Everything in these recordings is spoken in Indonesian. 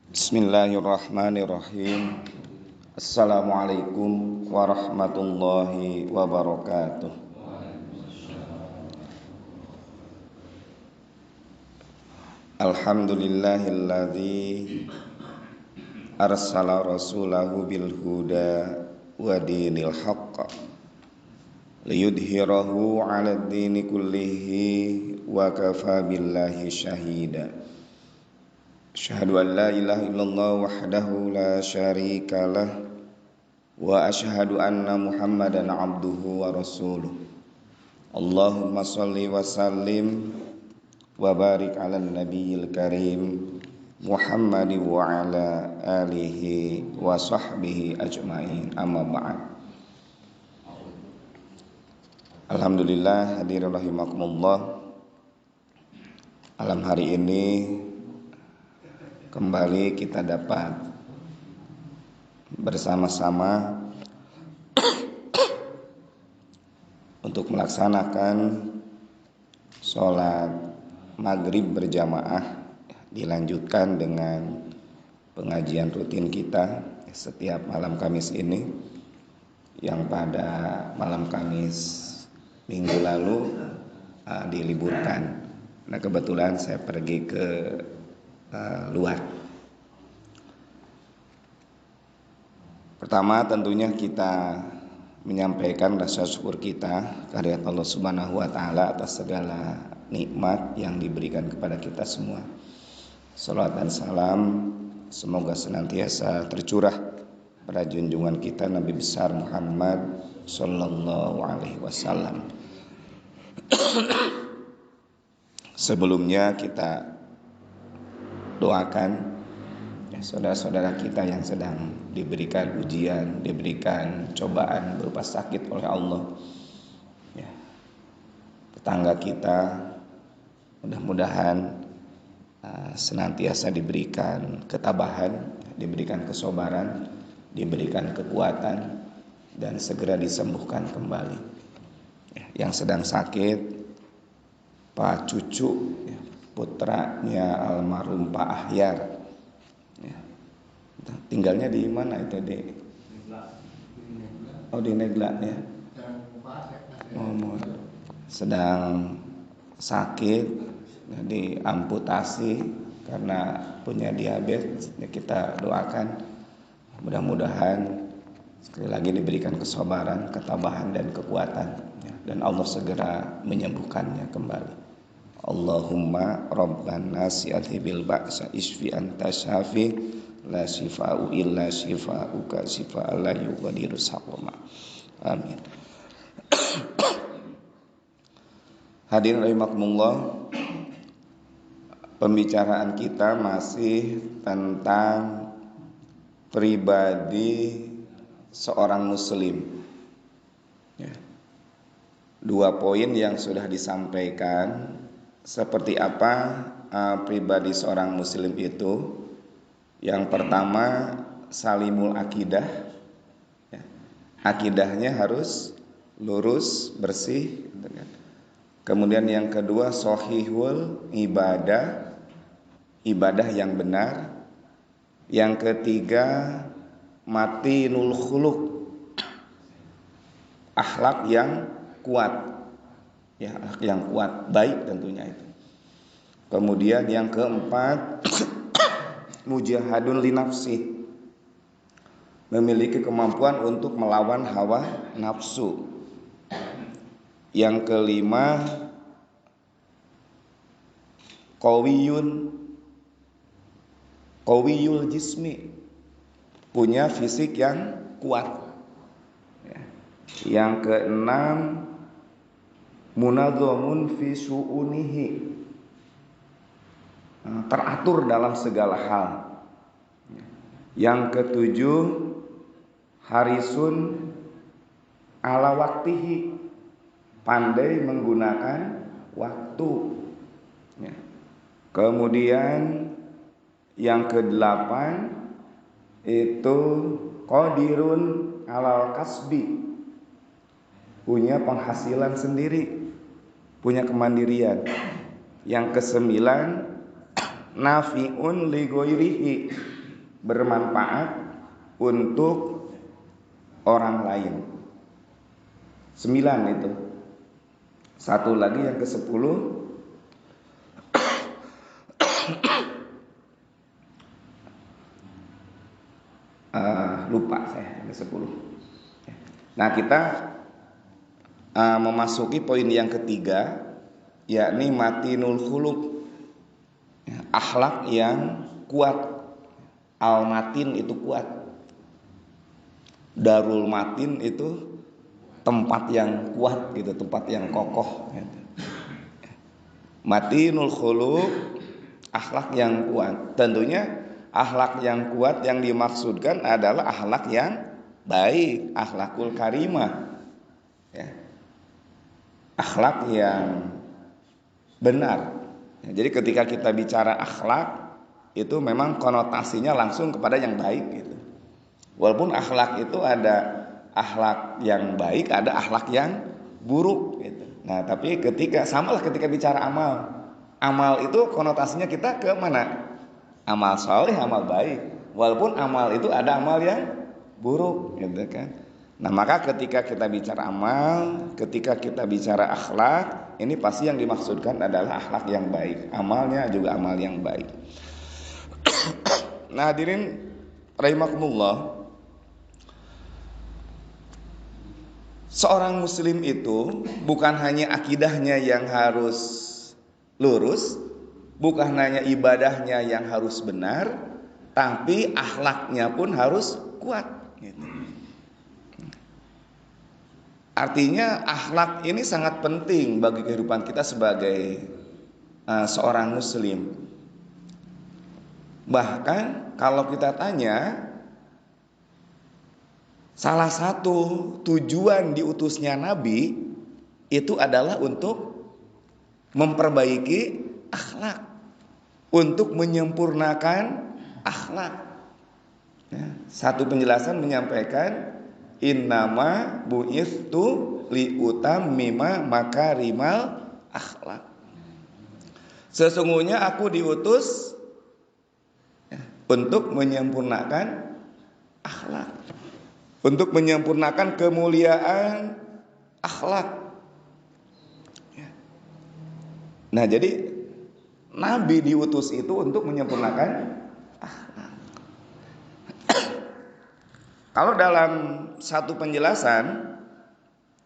Bismillahirrahmanirrahim. Assalamualaikum warahmatullahi wabarakatuh. Alhamdulillahilladzi arsala rasulahu bil huda wa dinil haqq liyudhhirahu 'alad dini kullihi wa kafa billahi syahida. Asyhadu an la ilaha illallah wahdahu la syarikalah wa asyhadu anna Muhammadan abduhu wa rasuluh. Allahumma shalli wa sallim wa barik 'alan nabiyil karim Muhammad wa ala alihi wa sahbihi ajmain. Amma ba'd. Alhamdulillah, hadirin rahimakumullah. Malam hari ini kembali kita dapat bersama-sama untuk melaksanakan sholat maghrib berjamaah, dilanjutkan dengan pengajian rutin kita setiap malam Kamis ini, yang pada malam Kamis minggu lalu diliburkan. Nah, kebetulan saya pergi ke luar. Pertama, tentunya kita menyampaikan rasa syukur kita kehadirat Allah Subhanahu wa taala atas segala nikmat yang diberikan kepada kita semua. Salawat dan salam semoga senantiasa tercurah pada junjungan kita Nabi besar Muhammad sallallahu alaihi wasallam. Sebelumnya kita doakan saudara-saudara kita yang sedang diberikan ujian, diberikan cobaan berupa sakit oleh Allah. Tetangga kita mudah-mudahan senantiasa diberikan ketabahan, diberikan kesabaran, diberikan kekuatan, dan segera disembuhkan kembali. Yang sedang sakit, Pak Cucu, putranya almarhum Pak Ahyar, tinggalnya di mana itu, di Negla ya. Sedang sakit, diamputasi karena punya diabetes. Kita doakan mudah-mudahan sekali lagi diberikan kesabaran, ketabahan, dan kekuatan, dan Allah segera menyembuhkannya kembali. Allahumma rabbana si'adhibil ba'sa isfi anta syafi la shifa'u illa shifa'uka shifa'an la yughadiru saqama. Amin. Hadirin rahimakumullah, pembicaraan kita masih tentang pribadi seorang muslim. Dua poin yang sudah disampaikan, seperti apa pribadi seorang muslim itu. Yang pertama, salimul akidah, akidahnya harus lurus, bersih. Kemudian yang kedua, shahihul ibadah, ibadah yang benar. Yang ketiga, matinul khuluq, akhlak yang kuat, akhlak yang kuat, baik tentunya itu. Kemudian yang keempat, mujahadun li nafsi, memiliki kemampuan untuk melawan hawa nafsu. Yang kelima, qawiyul jismi, punya fisik yang kuat. Yang keenam, munadzamun fi syu'unihi, teratur dalam segala hal. Yang ketujuh, harisun ala waktihi, pandai menggunakan waktu. Kemudian yang kedelapan itu qadirun alal kasbi, punya penghasilan sendiri, punya kemandirian. Yang kesembilan, nafi'un li ghairihi, bermanfaat untuk orang lain. 9 itu. Satu lagi yang ke-10, lupa saya, yang ke-10. Nah, kita memasuki poin yang ketiga, yakni matinul khuluq, akhlak yang kuat. Al-matin itu kuat. Darul matin itu tempat yang kuat gitu, tempat yang kokoh gitu. Matinul khuluq, akhlak yang kuat. Tentunya akhlak yang kuat yang dimaksudkan adalah akhlak yang baik, akhlakul karimah, ya. Akhlak yang benar. Ya, jadi ketika kita bicara akhlak itu memang konotasinya langsung kepada yang baik gitu. Walaupun akhlak itu ada akhlak yang baik, ada akhlak yang buruk gitu. Nah, tapi samalah ketika bicara amal. Amal itu konotasinya kita ke mana? Amal soleh, amal baik. Walaupun amal itu ada amal yang buruk gitu kan. Nah, maka ketika kita bicara amal, ketika kita bicara akhlak, ini pasti yang dimaksudkan adalah akhlak yang baik. Amalnya juga amal yang baik. Nah, hadirin rahimakumullah, seorang muslim itu bukan hanya akidahnya yang harus lurus, bukan hanya ibadahnya yang harus benar, tapi akhlaknya pun harus kuat gitu. Artinya akhlak ini sangat penting bagi kehidupan kita sebagai seorang muslim. Bahkan kalau kita tanya, salah satu tujuan diutusnya Nabi itu adalah untuk memperbaiki akhlak, untuk menyempurnakan akhlak. Ya, satu penjelasan menyampaikan innama bu'ithtu liutammima makarimal akhlak. Sesungguhnya aku diutus untuk menyempurnakan akhlak, untuk menyempurnakan kemuliaan akhlak. Nah, jadi Nabi diutus itu untuk menyempurnakan akhlak. Kalau dalam satu penjelasan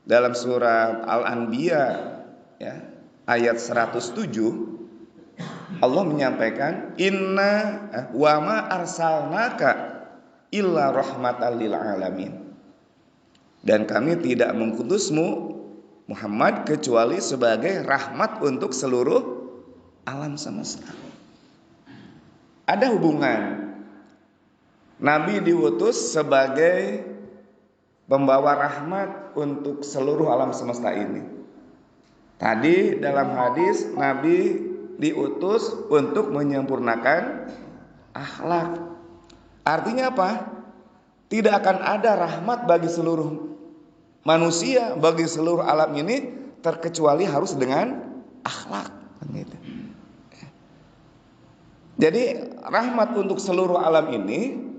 dalam surat Al-Anbiya, ya, ayat 107, Allah menyampaikan inna wa ma arsalnaka illa rahmatan lil alamin. Dan kami tidak mengutusmu Muhammad kecuali sebagai rahmat untuk seluruh alam semesta. Ada hubungan Nabi diutus sebagai pembawa rahmat untuk seluruh alam semesta ini. Tadi dalam hadis Nabi diutus untuk menyempurnakan akhlak. Artinya apa? Tidak akan ada rahmat bagi seluruh manusia, bagi seluruh alam ini terkecuali harus dengan akhlak. Jadi rahmat untuk seluruh alam ini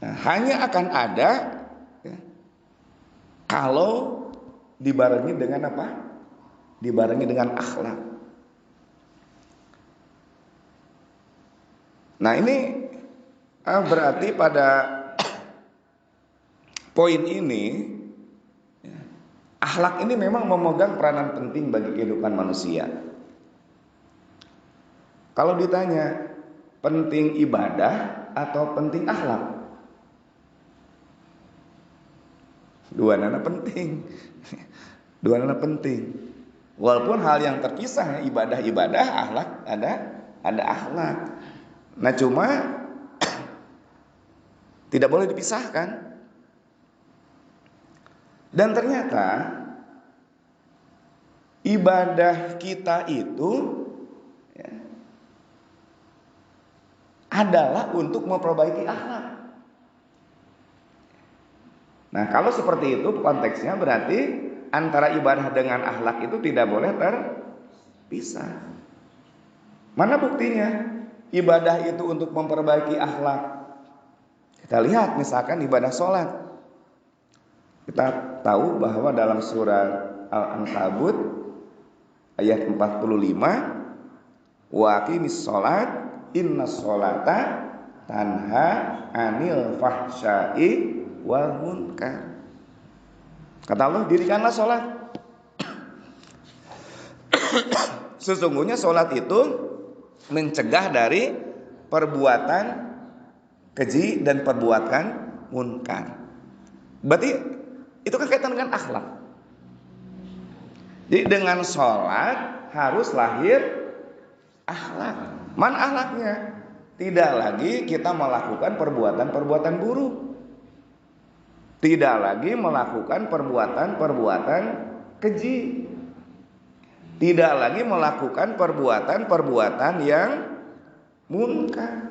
hanya akan ada kalau dibarengi dengan apa? Dibarengi dengan akhlak. Nah, ini berarti pada poin ini akhlak ini memang memegang peranan penting bagi kehidupan manusia. Kalau ditanya penting ibadah atau penting akhlak, dua-duanya penting. Dua-duanya penting. Walaupun hal yang terpisah, ibadah, akhlak ada akhlak. Nah, cuma tidak boleh dipisahkan. Dan ternyata ibadah kita itu adalah untuk memperbaiki akhlak. Nah, kalau seperti itu konteksnya berarti antara ibadah dengan akhlak itu tidak boleh terpisah. Mana buktinya? ibadah itu untuk memperbaiki akhlak. Kita lihat misalkan ibadah sholat. Kita tahu bahwa dalam surah Al-Ankabut ayat 45, wa aqimis sholat innas sholata tanha anil fahsya'i wal munkar. Kata Allah, dirikanlah sholat. Sesungguhnya sholat itu mencegah dari perbuatan keji dan perbuatan munkar. Berarti itu kan kaitan dengan akhlak. Jadi dengan sholat harus lahir akhlak. Man akhlaknya? Tidak lagi kita melakukan perbuatan-perbuatan buruk. Tidak lagi melakukan perbuatan-perbuatan keji. Tidak lagi melakukan perbuatan-perbuatan yang munkar.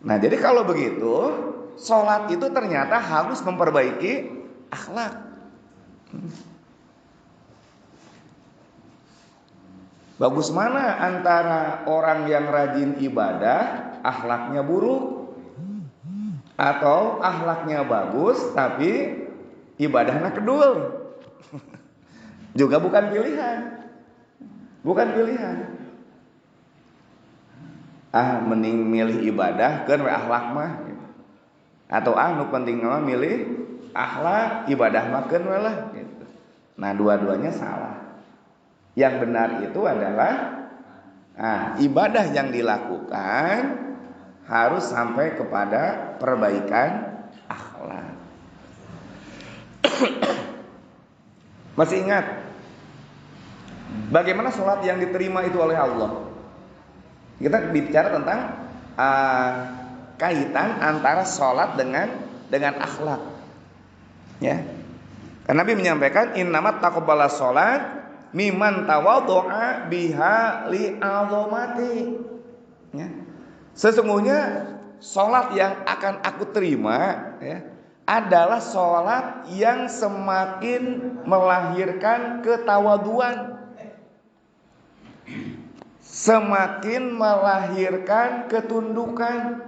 Nah, jadi kalau begitu, sholat itu ternyata harus memperbaiki akhlak. Bagus mana antara orang yang rajin ibadah, akhlaknya buruk, atau akhlaknya bagus tapi ibadahnya kedul? Juga bukan pilihan. Bukan pilihan. Mending milih ibadah kan akhlak mah gitu. Atau nu penting mah milih akhlak, ibadah mah keun lah gitu. Nah, dua-duanya salah. Yang benar itu adalah ibadah yang dilakukan harus sampai kepada perbaikan akhlak. Masih ingat bagaimana sholat yang diterima itu oleh Allah? Kita bicara tentang kaitan antara sholat dengan akhlak. Ya, karena Nabi menyampaikan innamat taqabbalas sholat miman tawaddu'a biha li'azamati. Ya. Sesungguhnya sholat yang akan aku terima adalah sholat yang semakin melahirkan ketawaduan, semakin melahirkan ketundukan,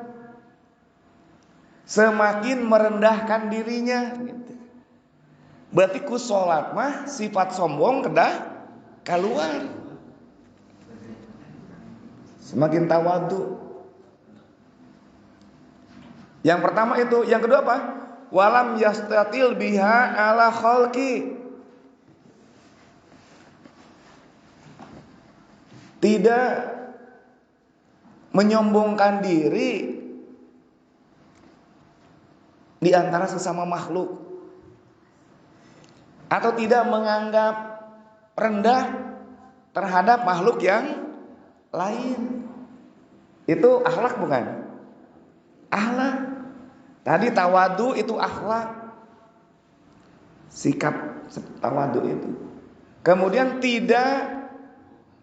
semakin merendahkan dirinya. Berarti ku sholat mah sifat sombong kedah keluar, semakin tawadu. Yang pertama itu. Yang kedua apa? Walam yastatil biha ala khalqi. Tidak menyombongkan diri di antara sesama makhluk, atau tidak menganggap rendah terhadap makhluk yang lain. Itu akhlak bukan? Akhlak. Tadi tawadu itu akhlak, sikap tawadu itu. Kemudian tidak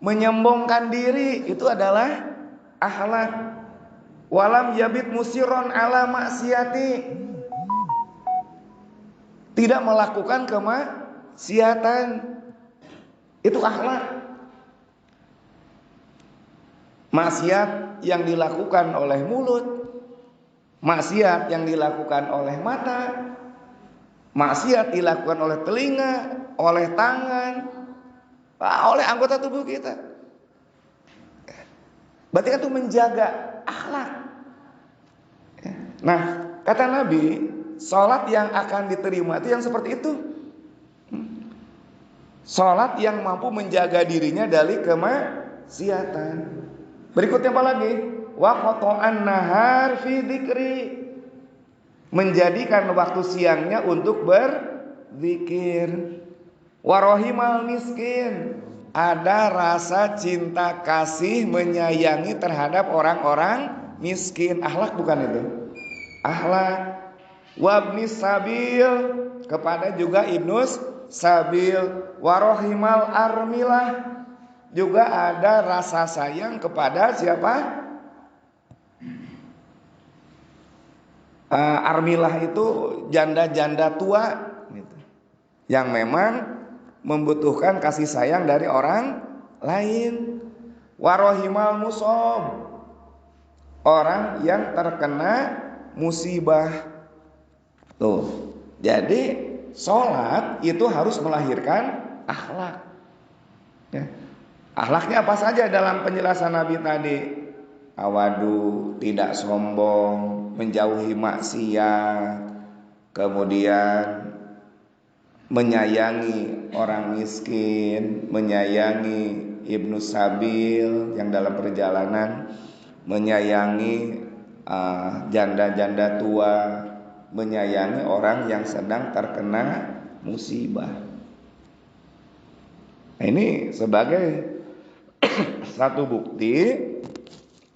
menyombongkan diri itu adalah akhlak. Walam yabit musiron ala maksiati. Tidak melakukan kemaksiatan. Itu akhlak. Maksiat yang dilakukan oleh mulut, maksiat yang dilakukan oleh mata, maksiat dilakukan oleh telinga, oleh tangan, oleh anggota tubuh kita. Berarti kan itu menjaga akhlak. Nah, kata Nabi, sholat yang akan diterima itu yang seperti itu. Sholat yang mampu menjaga dirinya dari kemaksiatan. Berikutnya apa lagi? Wa qata'an nahar fi dzikri. Menjadikan waktu siangnya untuk berzikir. Wa rahimal miskin. Ada rasa cinta kasih menyayangi terhadap orang-orang miskin. Akhlak bukan itu? Akhlak. Wabnis sabil, kepada juga ibnus sabil. Warohimal armilah, juga ada rasa sayang kepada siapa? Armilah itu janda-janda tua gitu, yang memang membutuhkan kasih sayang dari orang lain. Warohimal musob, orang yang terkena musibah. Tuh. Jadi sholat itu harus melahirkan akhlak. Ya. Akhlaknya apa saja dalam penjelasan Nabi tadi? Awadu, tidak sombong, menjauhi maksiat, kemudian menyayangi orang miskin, menyayangi ibnu sabil yang dalam perjalanan, menyayangi janda-janda tua, menyayangi orang yang sedang terkena musibah. Nah, ini sebagai satu bukti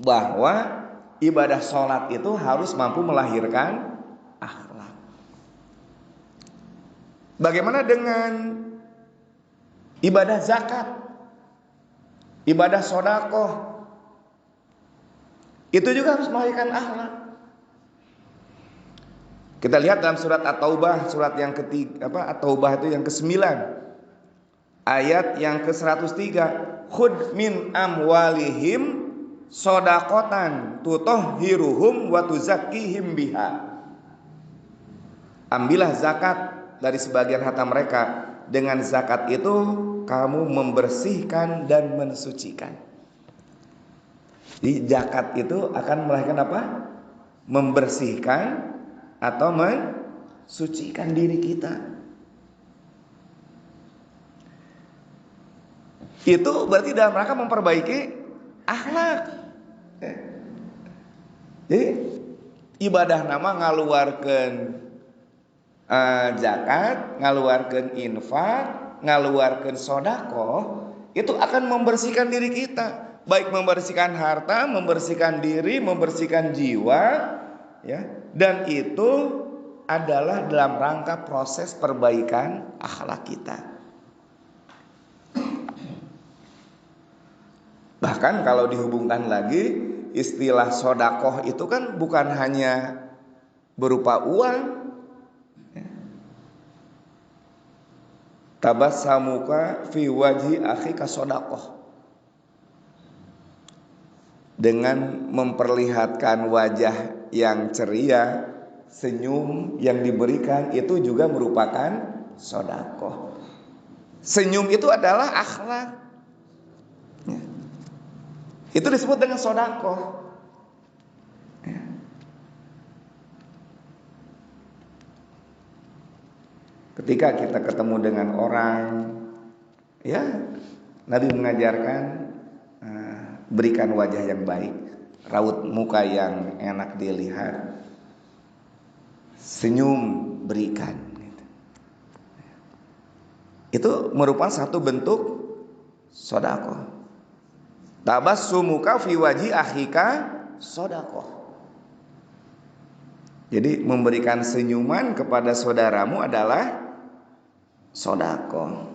bahwa ibadah sholat itu harus mampu melahirkan akhlak. Bagaimana dengan ibadah zakat, ibadah sodakoh? Itu juga harus melahirkan akhlak. Kita lihat dalam surat At-Taubah, surat yang ketiga, At-Taubah itu yang ke-9, ayat yang ke-103. Khud min amwalihim sodakotan tutahhiruhum wa tuzakkihim biha. Ambillah zakat dari sebagian harta mereka. Dengan zakat itu kamu membersihkan dan mensucikan. Di zakat itu akan melahirkan apa? Membersihkan atau mensucikan diri kita. Itu berarti dalam rangka memperbaiki akhlak. Jadi ibadah nama ngaluarkeun zakat, ngaluarkeun infak, ngaluarkeun sedekah, itu akan membersihkan diri kita, baik membersihkan harta, membersihkan diri, membersihkan jiwa, ya. Dan itu adalah dalam rangka proses perbaikan akhlak kita. Bahkan kalau dihubungkan lagi, istilah sodakoh itu kan bukan hanya berupa uang. Tabassamuka fi wajhi akhika sodakoh. Dengan memperlihatkan wajah yang ceria, senyum yang diberikan itu juga merupakan sodakoh. Senyum itu adalah akhlak. Itu disebut dengan sodakoh. Ketika kita ketemu dengan orang, ya Nabi mengajarkan berikan wajah yang baik, raut muka yang enak dilihat, senyum berikan. Itu merupakan satu bentuk sodakoh. Tabassumuka fi wajhi akhika sodakoh. Jadi memberikan senyuman kepada saudaramu adalah sodakoh.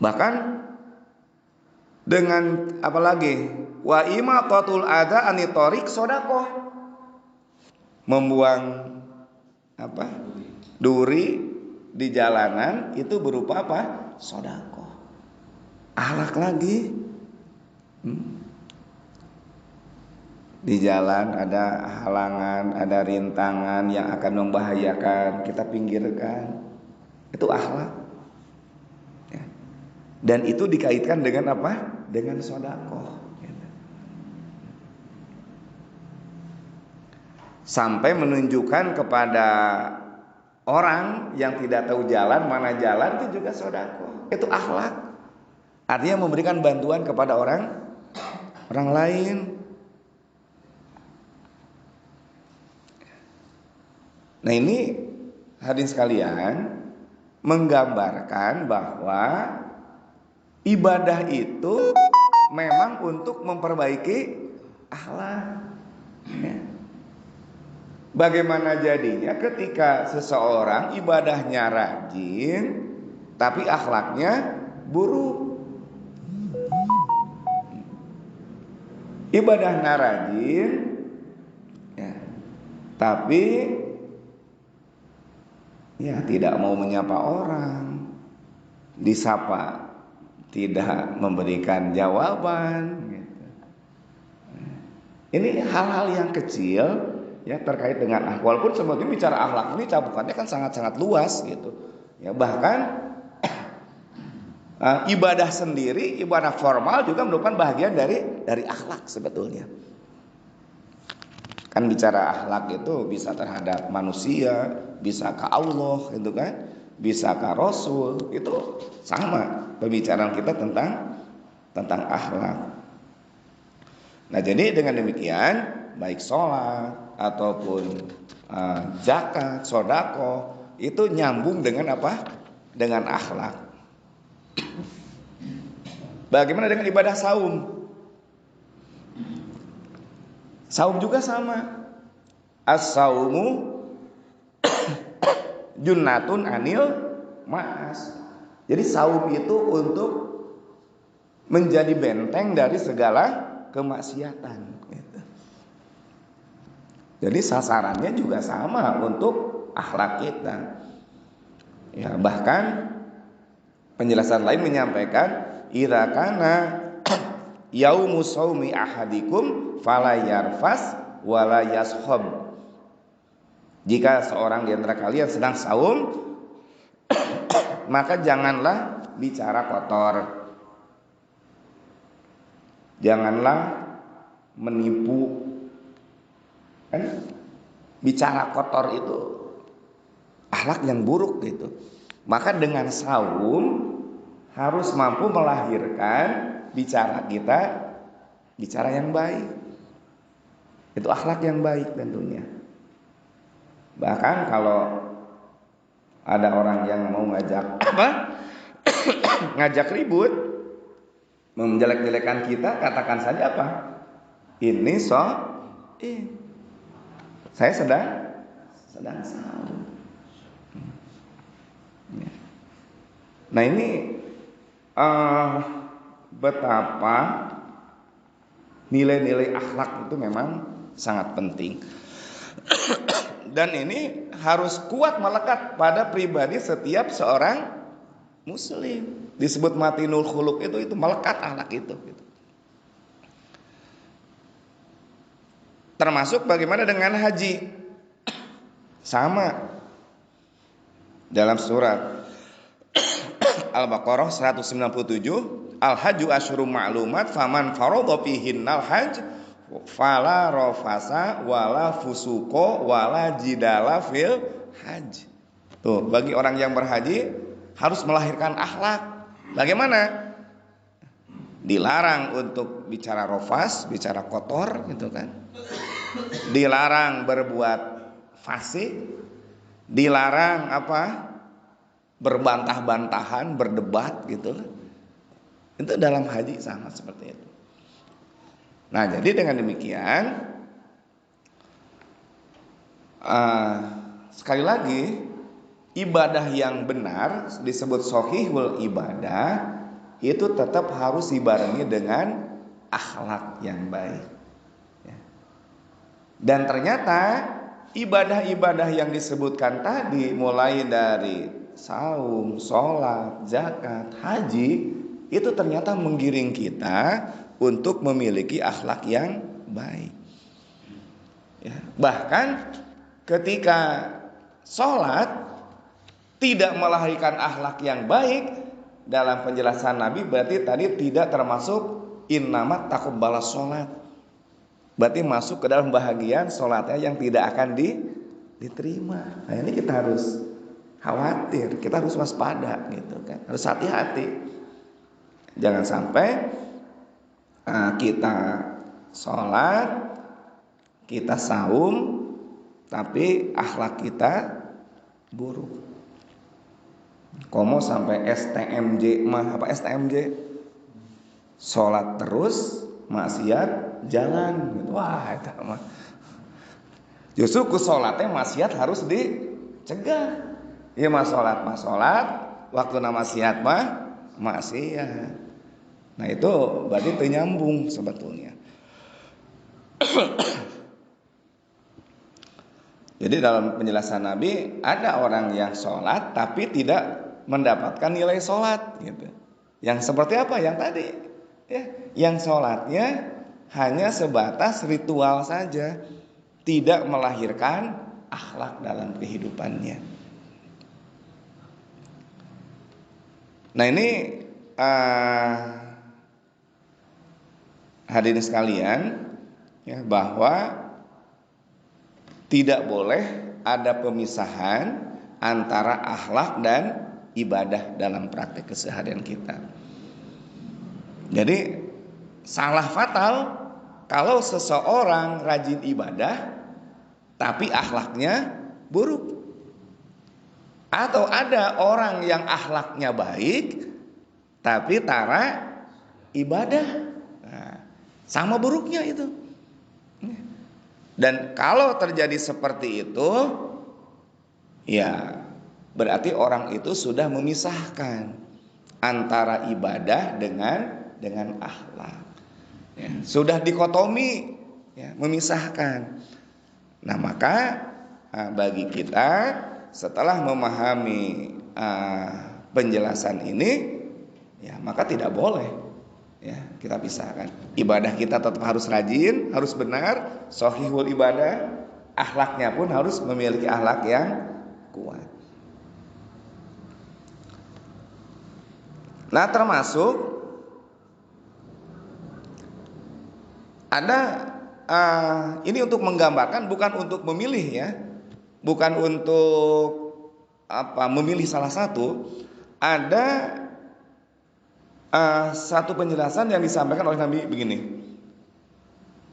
Bahkan dengan apalagi wa imatatul adza anitorik sodakoh. Membuang duri di jalanan itu berupa apa? Sodakoh. Akhlak lagi. Di jalan ada halangan, ada rintangan yang akan membahayakan, kita pinggirkan. Itu akhlak. Ya. Dan itu dikaitkan dengan apa? Dengan sedekah. Sampai menunjukkan kepada orang yang tidak tahu jalan, mana jalan, itu juga sedekah. Itu akhlak. Artinya memberikan bantuan kepada orang lain. Nah, ini hadirin sekalian menggambarkan bahwa ibadah itu memang untuk memperbaiki akhlak. Bagaimana jadinya ketika seseorang ibadahnya rajin tapi akhlaknya buruk? Ibadahnya rajin ya, tapi ya tidak mau menyapa orang, disapa tidak memberikan jawaban gitu. Ini hal-hal yang kecil ya terkait dengan akhlak. Walaupun sebetulnya bicara akhlak ini cakupannya kan sangat-sangat luas gitu. Ya bahkan ibadah sendiri, ibadah formal juga merupakan bagian dari akhlak sebetulnya. Kan bicara akhlak itu bisa terhadap manusia, bisa ke Allah gitu kan, bisa ke Rasul, itu sama pembicaraan kita tentang akhlak. Nah, jadi dengan demikian baik sholat ataupun zakat, sodako itu nyambung dengan apa? Dengan akhlak. Bagaimana dengan ibadah saum? Saum juga sama. As-saumu junnatun anil ma'as. Jadi saum itu untuk menjadi benteng dari segala kemaksiatan gitu. Jadi sasarannya juga sama untuk akhlak kita. Ya, bahkan penjelasan lain menyampaikan idza kana yaumu shaumi ahadikum fala yarfas wala yashab. Jika seorang di antara kalian sedang saum, maka janganlah bicara kotor. Janganlah menipu. Kan bicara kotor itu akhlak yang buruk gitu. Maka dengan saum harus mampu melahirkan bicara kita bicara yang baik. Itu akhlak yang baik tentunya. Bahkan kalau ada orang yang mau ngajak ribut, menjelek-jelekan kita, katakan saja apa? Ini saya sedang saum. Nah, ini betapa nilai-nilai akhlak itu memang sangat penting. Dan ini harus kuat melekat pada pribadi setiap seorang muslim. Disebut matinul khuluq itu melekat akhlak itu gitu. Termasuk bagaimana dengan haji. Sama. Dalam surat Al-Baqarah 197, Al-hajju asyhurun ma'lumat faman faradha fihinnal hajj fala rafasa wala fusuqa wala jidala fil hajj. Tuh, bagi orang yang berhaji harus melahirkan akhlak. Bagaimana? Dilarang untuk bicara rofas, bicara kotor gitu kan. Dilarang berbuat fasik, dilarang apa? Berbantah-bantahan, berdebat gitu. Itu dalam haji sama seperti itu. Nah, jadi dengan demikian sekali lagi ibadah yang benar disebut shahihul ibadah itu tetap harus dibarengi dengan akhlak yang baik. Dan ternyata ibadah-ibadah yang disebutkan tadi mulai dari saum, sholat, zakat, haji itu ternyata menggiring kita untuk memiliki akhlak yang baik. Ya, bahkan ketika sholat tidak melahirkan akhlak yang baik, dalam penjelasan Nabi berarti tadi tidak termasuk innamat taqabbalas sholat. Berarti masuk ke dalam bahagian sholatnya yang tidak akan diterima. Nah, ini kita harus khawatir, kita harus waspada gitu kan, harus hati-hati. Jangan sampai kita sholat, kita saum, tapi akhlak kita buruk. Komo sampai STMJ apa STMJ? Sholat terus, maksiat jalan gitu. Wah, itu mah. Justru ku sholatnya maksiat harus dicegah. Ya mas sholat, waktu nama maksiat mah maksiat. Nah, itu berarti ternyambung sebetulnya. Jadi dalam penjelasan Nabi ada orang yang sholat tapi tidak mendapatkan nilai sholat gitu. Yang seperti apa? Yang tadi, ya, yang sholatnya hanya sebatas ritual saja, tidak melahirkan akhlak dalam kehidupannya. Nah ini hadirin sekalian, ya, bahwa tidak boleh ada pemisahan antara akhlak dan ibadah dalam praktek keseharian kita. Jadi salah fatal kalau seseorang rajin ibadah tapi akhlaknya buruk. Atau ada orang yang akhlaknya baik tapi tara ibadah. Nah, sama buruknya itu. Dan kalau terjadi seperti itu, ya berarti orang itu sudah memisahkan antara ibadah dengan akhlak. Ya, sudah dikotomi, ya, memisahkan. Nah maka bagi kita setelah memahami penjelasan ini, ya maka tidak boleh, ya, kita pisahkan. Ibadah kita tetap harus rajin, harus benar, shahihul ibadah. Akhlaknya pun harus memiliki akhlak yang kuat. Nah termasuk ada ini untuk menggambarkan, bukan untuk memilih, ya, bukan untuk memilih salah satu. Ada satu penjelasan yang disampaikan oleh Nabi begini.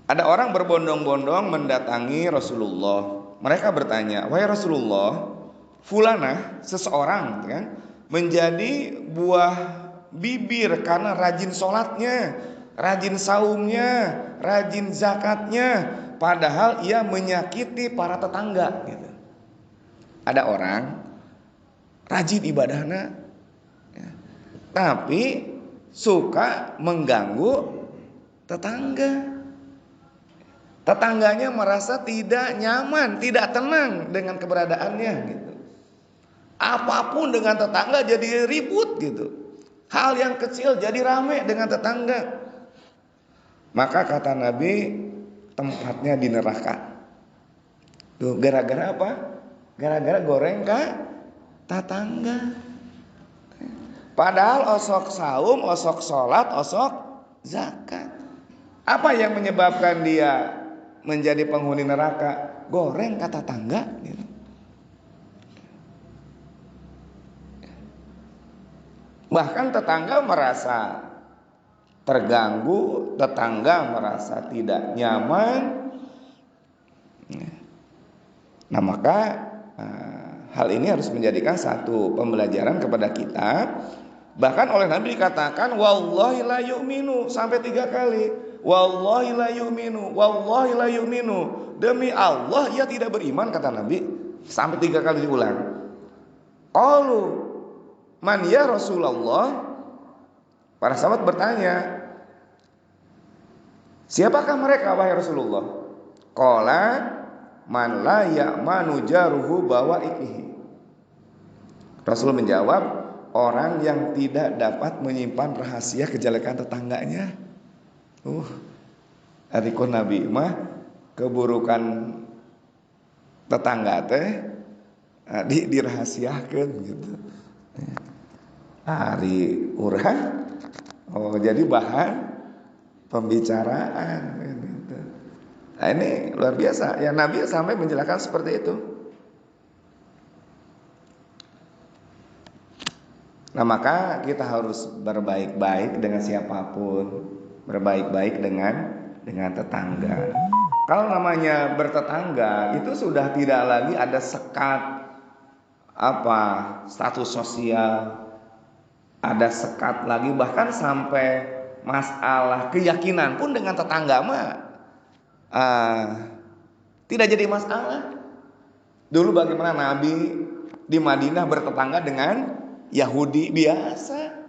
Ada orang berbondong-bondong mendatangi Rasulullah. Mereka bertanya, wahai Rasulullah, fulanah, seseorang, kan, menjadi buah bibir karena rajin sholatnya, rajin saumnya, rajin zakatnya, padahal ia menyakiti para tetangga, gitu. Ada orang rajin ibadahnya, ya, tapi suka mengganggu tetangga. Tetangganya merasa tidak nyaman, tidak tenang dengan keberadaannya, gitu. Apapun dengan tetangga jadi ribut, gitu. Hal yang kecil jadi rame dengan tetangga. Maka kata Nabi, tempatnya di neraka. Tuh, gara-gara apa? Gara-gara goreng tetangga. Padahal osok saum, osok sholat, osok zakat. Apa yang menyebabkan dia menjadi penghuni neraka? Goreng kata tetangga, gitu. Bahkan tetangga merasa terganggu, tetangga merasa tidak nyaman. Nah maka hal ini harus menjadikan satu pembelajaran kepada kita. Bahkan oleh Nabi dikatakan wallahi la yu'minu sampai 3 kali. Wallahi la yu'minu, wallahi la yu'minu. Demi Allah ia tidak beriman, kata Nabi, sampai 3 kali diulang. Qalu man ya Rasulullah? Para sahabat bertanya, siapakah mereka wahai Rasulullah? Qala man la ya'manu jaruhu bawa'ihi. Rasul menjawab, orang yang tidak dapat menyimpan rahasia kejelekan tetangganya. Arikun Nabi mah keburukan tetangga teh dirahasiakeun, gitu. Hari urang jadi bahan pembicaraan, gitu. Nah ini luar biasa, ya, Nabi sampai menjelaskan seperti itu. Nah maka kita harus berbaik-baik dengan siapapun, berbaik-baik dengan tetangga. Kalau namanya bertetangga itu sudah tidak lagi ada sekat status sosial, ada sekat lagi, bahkan sampai masalah keyakinan pun dengan tetangga mah tidak jadi masalah. Dulu bagaimana Nabi di Madinah bertetangga dengan Yahudi biasa.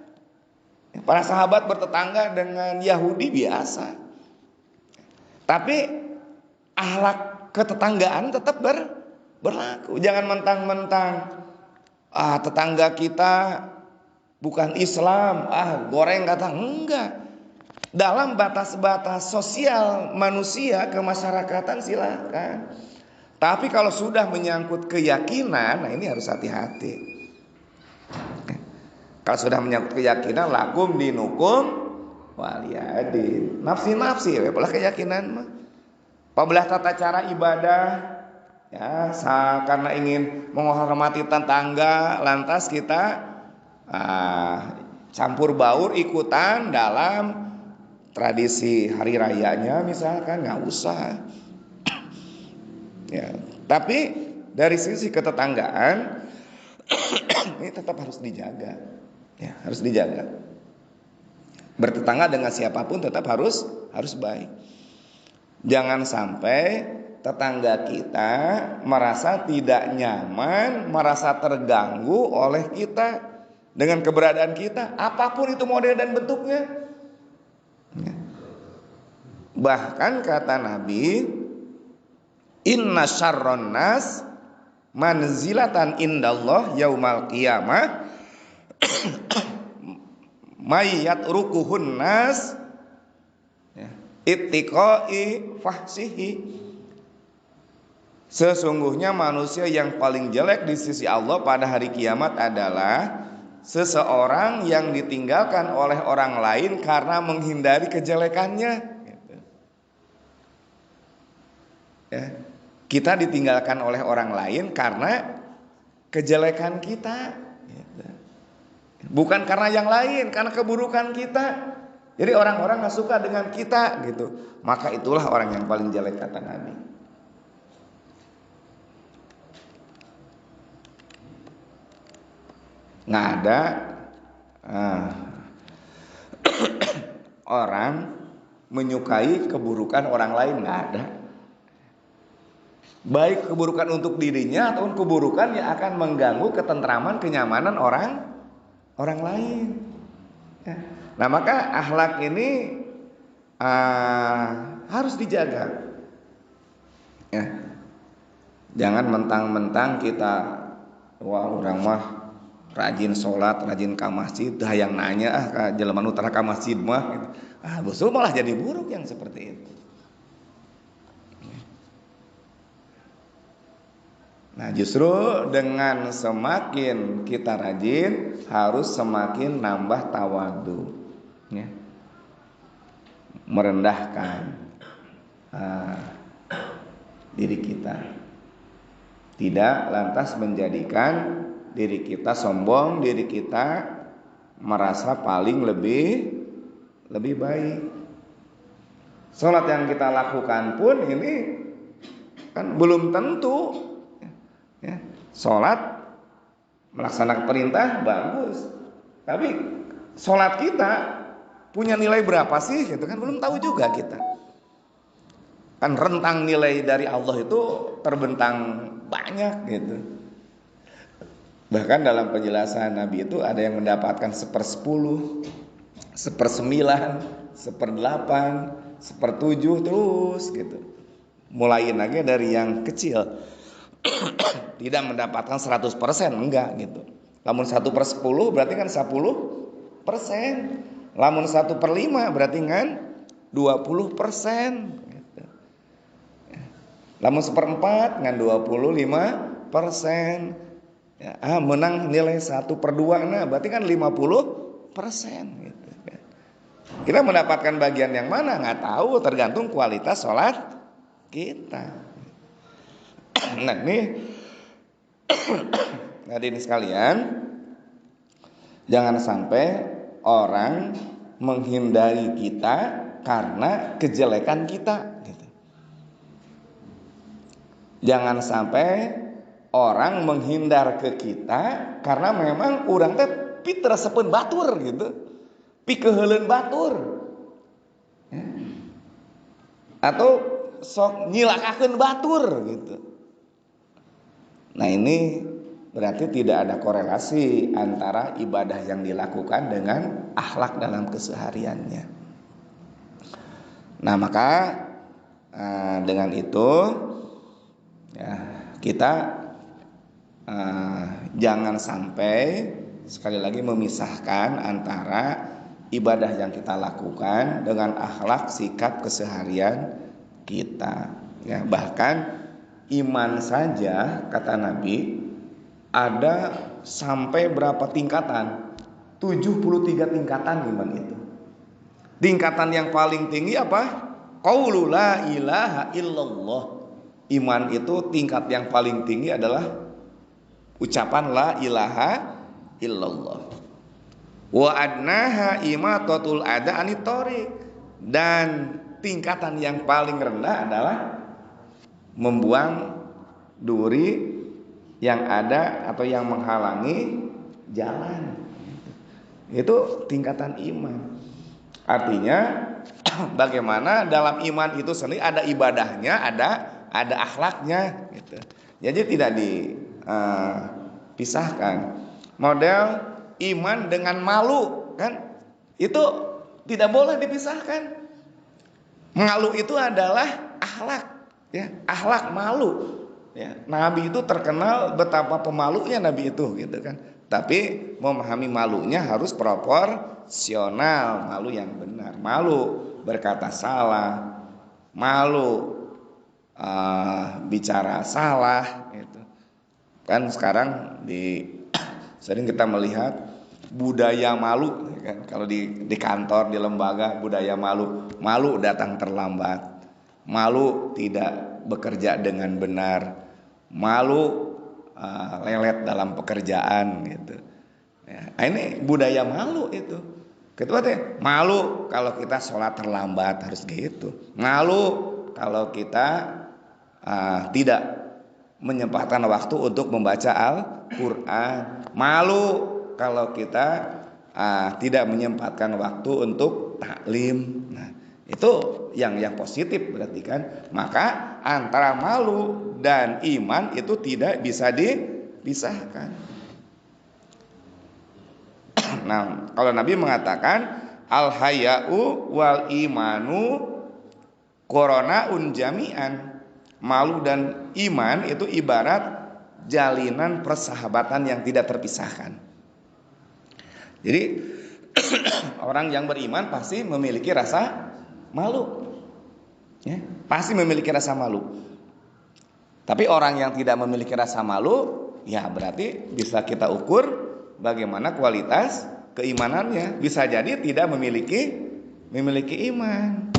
Para sahabat bertetangga dengan Yahudi biasa. Tapi akhlak ketetanggaan tetap berlaku. Jangan mentang-mentang tetangga kita bukan Islam, goreng kata enggak. Dalam batas-batas sosial manusia kemasyarakatan silakan. Tapi kalau sudah menyangkut keyakinan, nah ini harus hati-hati. Kalau sudah menyangkut keyakinan, lakum dinukum waliyadin. Nafsi-nafsi, apalah keyakinan mah. Apabila tata cara ibadah, ya, karena ingin menghormati tetangga, lantas kita campur baur ikutan dalam tradisi hari rayanya, misalkan nggak usah. Ya, tapi dari sisi ketetanggaan ini tetap harus dijaga. Ya, harus dijaga. Bertetangga dengan siapapun tetap harus baik. Jangan sampai tetangga kita merasa tidak nyaman, merasa terganggu oleh kita dengan keberadaan kita, apapun itu model dan bentuknya. Bahkan kata Nabi, inna syarron nas manzilatan indallah yaumal qiyamah mayyat rukuhun nas ittiqai fahsihi. Sesungguhnya manusia yang paling jelek di sisi Allah pada hari kiamat adalah seseorang yang ditinggalkan oleh orang lain karena menghindari kejelekannya. Ya, kita ditinggalkan oleh orang lain karena kejelekan kita, bukan karena yang lain, karena keburukan kita. Jadi orang-orang gak suka dengan kita gitu. Maka itulah orang yang paling jelek kata Nabi. Nggak ada orang menyukai keburukan orang lain, nggak ada. Baik keburukan untuk dirinya ataupun keburukan yang akan mengganggu ketentraman, kenyamanan orang lain. Ya. Nah, maka akhlak ini harus dijaga. Ya. Jangan mentang-mentang kita, wah orang mah rajin sholat, rajin ke masjid, dah yang nanya ke jelema nu tara ka masjid mah gitu. Justru malah jadi buruk yang seperti itu. Nah, justru dengan semakin kita rajin, harus semakin nambah tawadu, ya. Merendahkan diri kita, tidak lantas menjadikan diri kita sombong, diri kita merasa paling lebih baik. Sholat yang kita lakukan pun ini kan belum tentu. Ya, sholat melaksanakan perintah bagus, tapi sholat kita punya nilai berapa sih? Gitu kan belum tahu juga kita. Kan rentang nilai dari Allah itu terbentang banyak gitu. Bahkan dalam penjelasan Nabi itu ada yang mendapatkan 1/10, 1/9, 1/8, 1/7 terus gitu. Mulai lagi dari yang kecil. Tidak mendapatkan 100%, enggak gitu. Lamun 1/10 berarti kan 10%. Lamun 1/5 berarti kan 20% gitu. Lamun 1/4 kan 25%. Ya, menang nilai 1/2, nah berarti kan 50% gitu. Kita mendapatkan bagian yang mana nggak tahu, tergantung kualitas sholat kita. Nah ini hadirin sekalian, jangan sampai orang menghindari kita karena kejelekan kita gitu. Jangan sampai orang menghindar ke kita karena memang urang teh pitresepeun batur gitu, pikeheuleuan batur, ya. Atau sok nyilakakeun batur gitu. Nah, ini berarti tidak ada korelasi antara ibadah yang dilakukan dengan akhlak dalam kesehariannya. Nah, maka dengan itu ya, kita jangan sampai sekali lagi memisahkan antara ibadah yang kita lakukan dengan akhlak sikap keseharian kita. Ya, bahkan iman saja kata Nabi ada sampai berapa tingkatan? 73 tingkatan iman itu. Tingkatan yang paling tinggi apa? Qaulu la ilaha illallah. Iman itu tingkat yang paling tinggi adalah ucapan la ilaha illallah. Wa adnaha imatatul ada anit thoriq. Dan tingkatan yang paling rendah adalah membuang duri yang ada atau yang menghalangi jalan. Itu tingkatan iman. Artinya bagaimana dalam iman itu sendiri ada ibadahnya, ada akhlaknya gitu. Jadi tidak dipisahkan. Model iman dengan malu kan itu tidak boleh dipisahkan. Malu itu adalah akhlak, ya, akhlak malu. Ya, Nabi itu terkenal betapa pemalunya Nabi itu gitu kan. Tapi memahami malunya harus proporsional, malu yang benar. Malu berkata salah, malu bicara salah gitu. Kan sekarang sering kita melihat budaya malu kan? Kalau di kantor, di lembaga, budaya malu datang terlambat, malu tidak bekerja dengan benar, malu lelet dalam pekerjaan gitu. Ya, ini budaya malu itu. Kedua malu kalau kita sholat terlambat harus gitu. Malu kalau kita tidak menyempatkan waktu untuk membaca Al-Quran. Malu kalau kita tidak menyempatkan waktu untuk taklim. Nah, itu yang positif berarti kan. Maka antara malu dan iman itu tidak bisa dipisahkan. Nah, kalau Nabi mengatakan al-haya'u wal imanu qoronaun jami'an. Malu dan iman itu ibarat jalinan persahabatan yang tidak terpisahkan. Jadi orang yang beriman pasti memiliki rasa malu, ya, pasti memiliki rasa malu. Tapi orang yang tidak memiliki rasa malu, ya berarti bisa kita ukur bagaimana kualitas keimanannya. Bisa jadi tidak memiliki iman.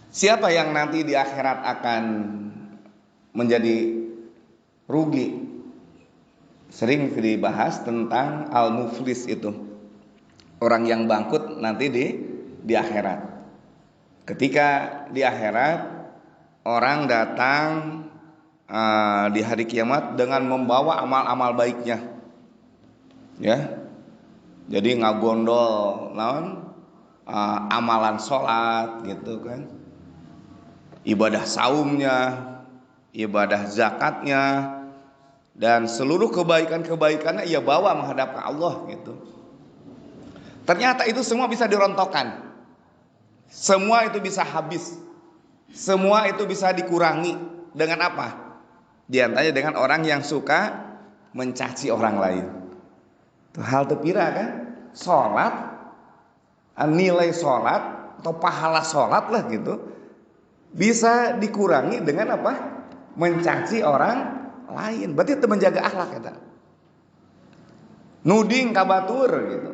Siapa yang nanti di akhirat akan menjadi rugi? Sering dibahas tentang al-muflis itu. Orang yang bangkrut nanti di akhirat. Ketika di akhirat orang datang di hari kiamat dengan membawa amal-amal baiknya. Ya. Jadi ngagondol amalan sholat gitu kan. Ibadah saumnya, ibadah zakatnya, dan seluruh kebaikan-kebaikannya ia bawa menghadap ke Allah gitu. Ternyata itu semua bisa dirontokkan. Semua itu bisa habis. Semua itu bisa dikurangi dengan apa? Di antaranya dengan orang yang suka mencaci orang lain. Itu hal tepira kan? Sholat, nilai sholat atau pahala sholat lah gitu, bisa dikurangi dengan apa? Mencaci orang lain. Berarti itu menjaga akhlak kita. Nuding kabatur gitu,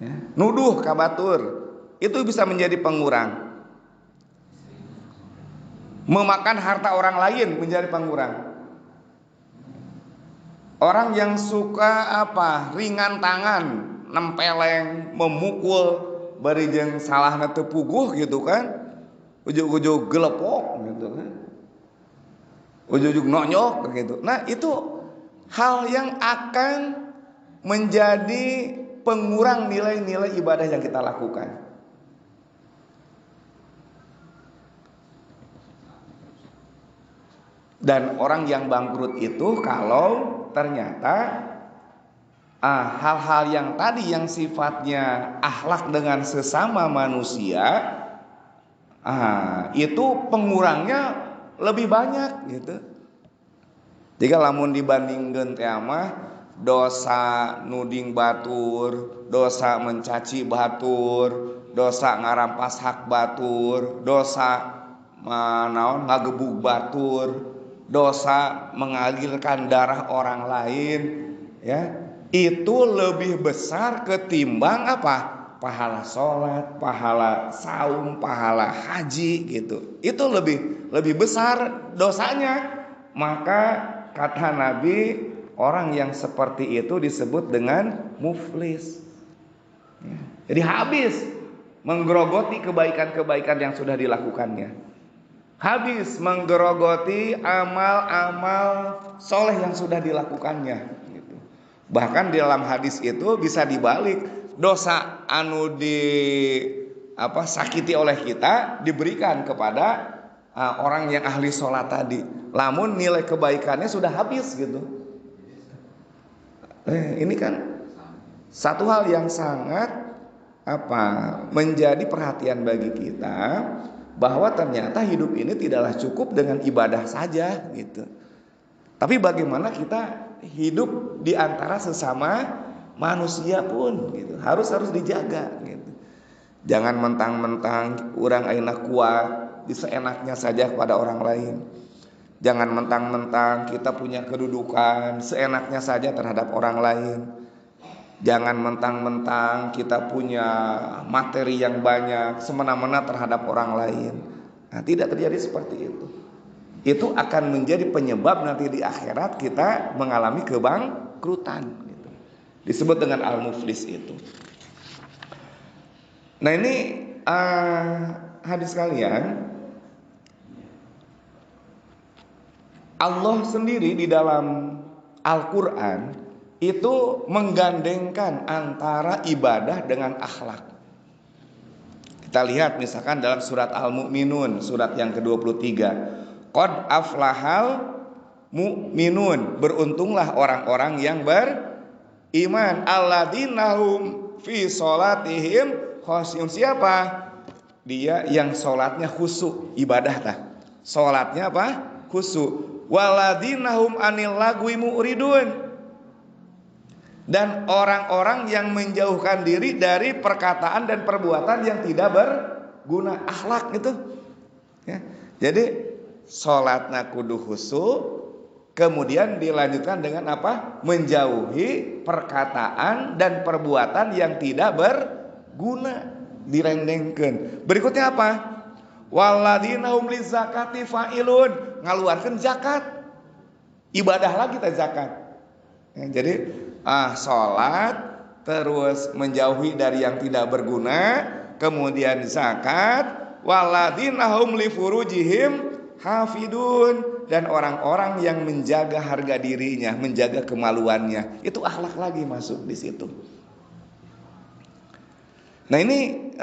ya. Nuduh kabatur itu bisa menjadi pengurang. Memakan harta orang lain menjadi pengurang. Orang yang suka ringan tangan, nempeleng, memukul, barijeng salahna teu puguh gitu kan. Ujug-ujug gelepok gitu kan. Ujug-ujug nonyok gitu. Nah, itu hal yang akan menjadi pengurang nilai-nilai ibadah yang kita lakukan. Dan orang yang bangkrut itu kalau ternyata hal-hal yang tadi yang sifatnya akhlak dengan sesama manusia, itu pengurangnya lebih banyak gitu. Jika lamun dibandingkan mah dosa nuding batur, dosa mencaci batur, dosa ngarampas hak batur, dosa ngagebug batur, dosa mengalirkan darah orang lain, ya, itu lebih besar ketimbang apa? Pahala sholat, pahala saum, pahala haji gitu. Itu lebih besar dosanya. Maka kata Nabi, orang yang seperti itu disebut dengan muflis. Jadi habis menggerogoti kebaikan-kebaikan yang sudah dilakukannya, habis menggerogoti amal-amal soleh yang sudah dilakukannya gitu. Bahkan di dalam hadis itu bisa dibalik, dosa anu sakiti oleh kita diberikan kepada orang yang ahli sholat tadi, lamun nilai kebaikannya sudah habis gitu. Ini kan satu hal yang sangat menjadi perhatian bagi kita, bahwa ternyata hidup ini tidaklah cukup dengan ibadah saja gitu. Tapi bagaimana kita hidup di antara sesama manusia pun gitu, harus dijaga gitu. Jangan mentang-mentang orang ayeuna kuat bisa enaknya saja kepada orang lain. Jangan mentang-mentang kita punya kedudukan seenaknya saja terhadap orang lain. Jangan mentang-mentang kita punya materi yang banyak semena-mena terhadap orang lain. Tidak terjadi seperti itu. Itu akan menjadi penyebab nanti di akhirat kita mengalami kebangkrutan gitu. Disebut dengan al-muflis itu. Nah ini hadis kalian, Allah sendiri di dalam Al-Quran itu menggandengkan antara ibadah dengan akhlak. Kita lihat misalkan dalam surat Al-Mu'minun, surat yang ke-23. Qad aflahal mu'minun, beruntunglah orang-orang yang beriman. Alladzina hum fi sholatihim khashi'un. Siapa? Dia yang sholatnya khusyuk, ibadah tah. Sholatnya khusyuk. Walladzina hum anil lagwi mu'ridun. Dan orang-orang yang menjauhkan diri dari perkataan dan perbuatan yang tidak berguna, akhlak gitu ya. Jadi sholatnya kudu khusyuk, kemudian dilanjutkan dengan menjauhi perkataan dan perbuatan yang tidak berguna, direndengkeun. Berikutnya walladzina hum lizakati fa'ilun, ngaluarkeun zakat, ibadah lagi kita zakat ya. Jadi sholat, terus menjauhi dari yang tidak berguna, kemudian zakat. Walladzina hum li furujihim hafidun, dan orang-orang yang menjaga harga dirinya, menjaga kemaluannya, itu akhlak lagi masuk di situ. Nah ini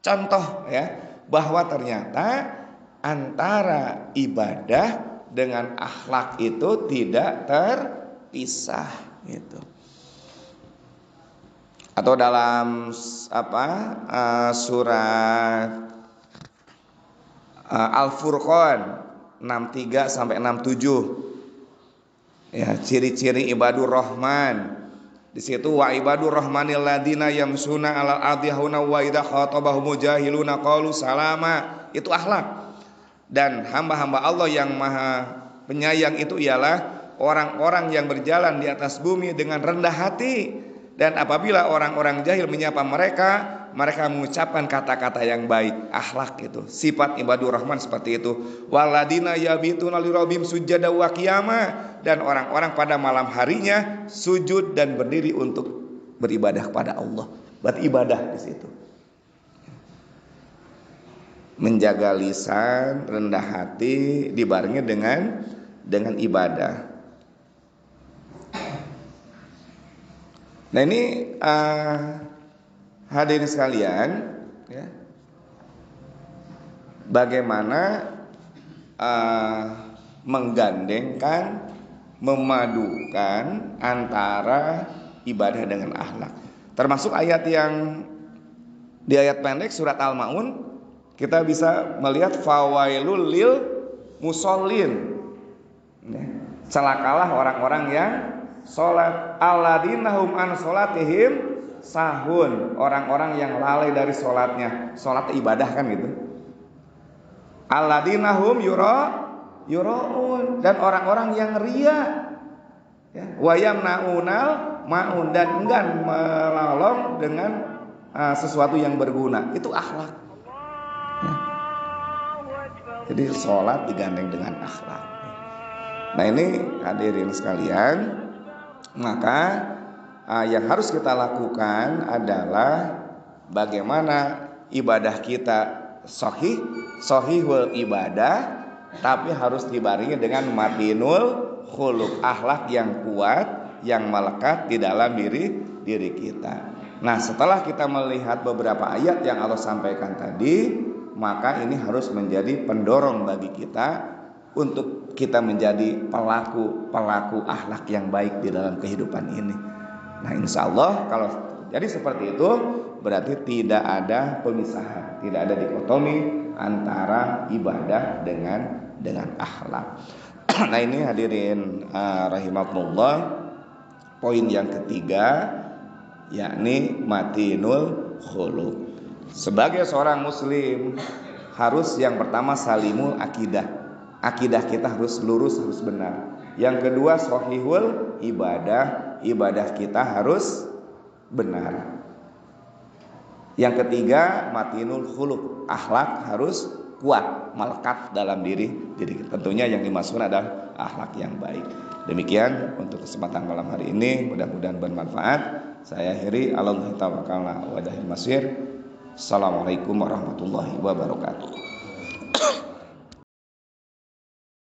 contoh ya, bahwa ternyata antara ibadah dengan akhlak itu tidak terpisah gitu. Atau dalam surat Al-Furqan 63 sampai 67 ya, ciri-ciri ibadur rahman. Di situ wa ibadur rahmanil ladina yamsuna alal ardi hauna wa idza khatabahum jahiluna qalu salama, itu akhlak. Dan hamba-hamba Allah yang maha penyayang itu ialah orang-orang yang berjalan di atas bumi dengan rendah hati, dan apabila orang-orang jahil menyapa mereka, mereka mengucapkan kata-kata yang baik. Akhlak itu, sifat ibadur rahman seperti itu. Waladina yabituna lirabbihim sujada wa qiyama, dan orang-orang pada malam harinya sujud dan berdiri untuk beribadah kepada Allah. Beribadah di situ. Menjaga lisan, rendah hati dibarengi dengan ibadah. Nah ini hadirin sekalian ya, bagaimana menggandengkan memadukan antara ibadah dengan akhlak. Termasuk ayat yang di ayat pendek surat Al-Maun, kita bisa melihat fawailul lil musallin. Celakalah orang-orang yang sholat, alladzina hum an sholatihim sahun, orang-orang yang lalai dari sholatnya. Sholat ibadah kan gitu. Alladzina hum yuraun, dan orang-orang yang ria, ya. Wa yamnaunal maun, dan enggan menolong dengan sesuatu yang berguna. Itu akhlak, ya. Jadi sholat digandeng dengan akhlak. Nah ini hadirin sekalian, maka yang harus kita lakukan adalah bagaimana ibadah kita sahihul ibadah, tapi harus dibarengi dengan matinul khuluq, akhlak yang kuat, yang melekat di dalam diri kita. Nah setelah kita melihat beberapa ayat yang Allah sampaikan tadi, maka ini harus menjadi pendorong bagi kita untuk kita menjadi pelaku akhlak yang baik di dalam kehidupan ini. Nah insya Allah kalau jadi seperti itu, berarti tidak ada pemisahan, tidak ada dikotomi antara ibadah dengan akhlak. Nah ini hadirin rahimakumullah, poin yang ketiga, yakni matinul khuluq. Sebagai seorang muslim harus yang pertama salimul akidah. Akidah kita harus lurus, harus benar. Yang kedua sahihul ibadah, ibadah kita harus benar. Yang ketiga matinul khuluq, akhlak harus kuat, melekat dalam diri kita. Tentunya yang dimaksud adalah akhlak yang baik. Demikian untuk kesempatan malam hari ini, mudah-mudahan bermanfaat. Saya akhiri, Alhamdulillah tawakkalna wa ilaihi masir. Assalamualaikum warahmatullahi wabarakatuh.